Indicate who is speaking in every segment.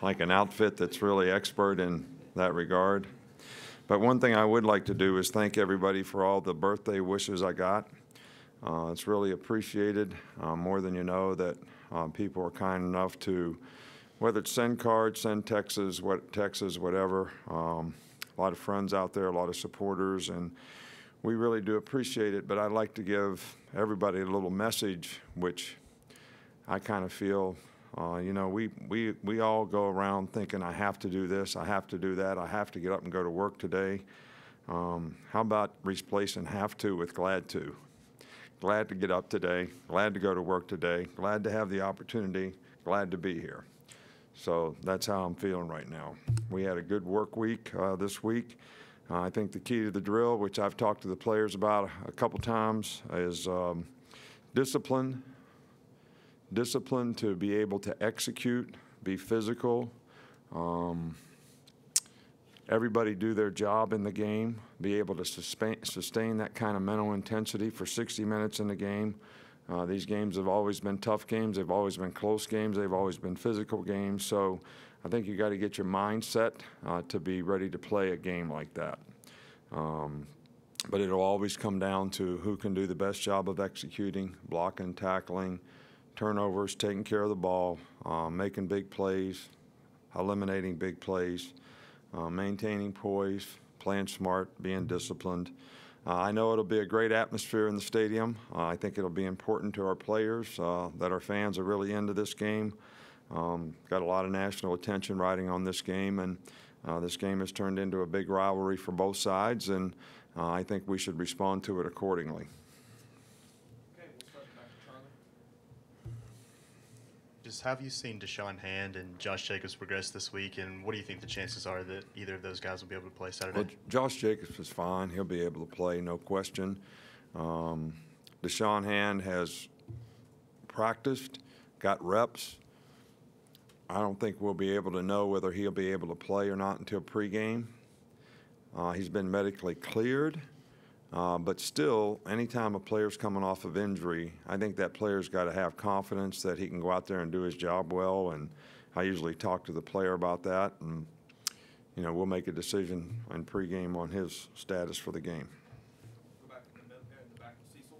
Speaker 1: like an outfit that's really expert in that regard. But one thing I would like to do is thank everybody for all the birthday wishes I got. It's really appreciated, more than you know, that people are kind enough to, whether it's send cards, send texts, whatever. A lot of friends out there, a lot of supporters, and we really do appreciate it. But I'd like to give everybody a little message, which I kind of feel, you know, we all go around thinking, I have to do this, I have to do that, I have to get up and go to work today. How about replacing have to with glad to? Glad to get up today, glad to go to work today, glad to have the opportunity, glad to be here. So that's how I'm feeling right now. We had a good work week this week. I think the key to the drill, which I've talked to the players about a couple times, is discipline. Discipline to be able to execute, be physical. Everybody do their job in the game, be able to sustain that kind of mental intensity for 60 minutes in the game. These games have always been tough games. They've always been close games. They've always been physical games. So I think you got to get your mindset to be ready to play a game like that. But it'll always come down to who can do the best job of executing, blocking, tackling, turnovers, taking care of the ball, making big plays, eliminating big plays, maintaining poise, playing smart, being disciplined. I know it'll be a great atmosphere in the stadium. I think it'll be important to our players that our fans are really into this game. Got a lot of national attention riding on this game, and this game has turned into a big rivalry for both sides, and I think we should respond to it accordingly.
Speaker 2: Just have you seen Deshaun Hand and Josh Jacobs progress this week, and what do you think the chances are that either of those guys will be able to play Saturday?
Speaker 1: Well, Josh Jacobs is fine. He'll be able to play, no question. Deshaun Hand has practiced, got reps. I don't think we'll be able to know whether he'll be able to play or not until pregame. He's been medically cleared. But still, anytime a player's coming off of injury, I think that player's got to have confidence that he can go out there and do his job well. And I usually talk to the player about that. And, you know, we'll make a decision in pregame on his status for the game.
Speaker 3: Go back in the middle here, in the back to Cecil.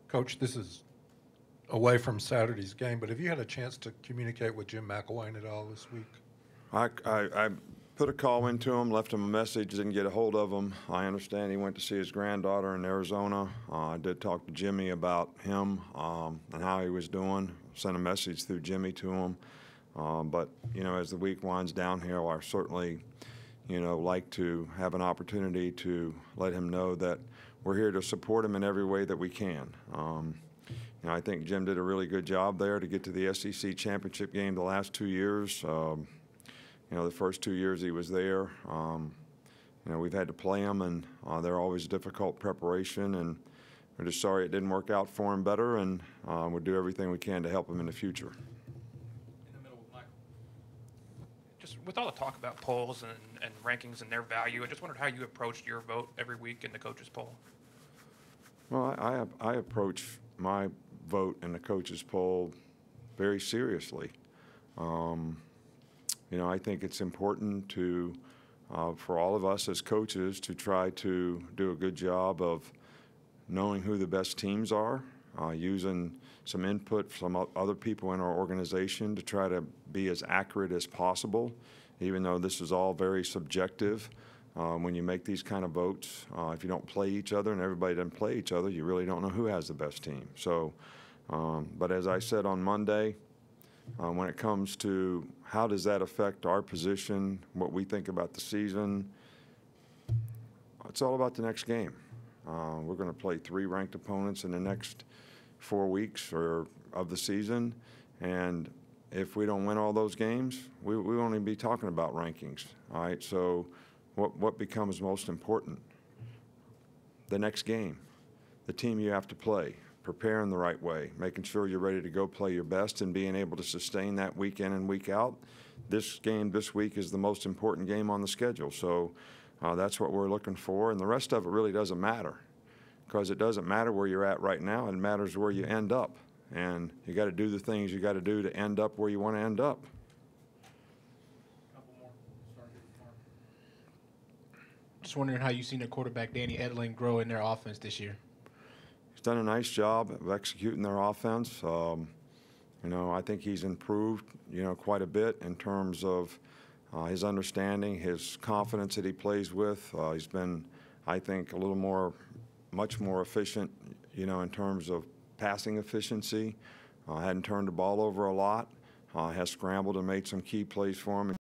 Speaker 4: Coach, this is away from Saturday's game, but have you had a chance to communicate with Jim McElwain at all this week?
Speaker 1: I put a call into him, left him a message, didn't get a hold of him. I understand he went to see his granddaughter in Arizona. I did talk to Jimmy about him and how he was doing, sent a message through Jimmy to him. But, you know, as the week winds downhill, I certainly, you know, like to have an opportunity to let him know that we're here to support him in every way that we can. You know, I think Jim did a really good job there to get to the SEC championship game the last 2 years. You know, the first 2 years he was there, you know, we've had to play him, and they're always difficult preparation, and we're just sorry it didn't work out for him better, and we'll do everything we can to help him in the future.
Speaker 3: In the middle with Michael.
Speaker 5: Just with all the talk about polls and rankings and their value, I just wondered how you approached your vote every week in the coaches' poll.
Speaker 1: Well, I approach my vote in the coaches' poll very seriously. You know, I think it's important to, for all of us as coaches to try to do a good job of knowing who the best teams are, using some input from other people in our organization to try to be as accurate as possible, even though this is all very subjective. When you make these kind of votes, if you don't play each other and everybody doesn't play each other, you really don't know who has the best team. So, but as I said on Monday, when it comes to how does that affect our position, what we think about the season, it's all about the next game. We're going to play 3 ranked opponents in the next 4 weeks of the season, and if we don't win all those games, we won't even be talking about rankings. All right, so what becomes most important? The next game, the team you have to play. Preparing the right way, making sure you're ready to go play your best and being able to sustain that week in and week out. This game this week is the most important game on the schedule. So that's what we're looking for. And the rest of it really doesn't matter, because it doesn't matter where you're at right now. It matters where you end up and you got to do the things you got to do to end up where you want to end up.
Speaker 3: Couple more. Start here tomorrow.
Speaker 6: Just wondering how you've seen the quarterback Danny Edling grow in their offense this year.
Speaker 1: He's done a nice job of executing their offense. You know, I think he's improved, you know, quite a bit in terms of his understanding, his confidence that he plays with. He's been, I think, much more efficient, you know, in terms of passing efficiency. Hadn't turned the ball over a lot. Has scrambled and made some key plays for him.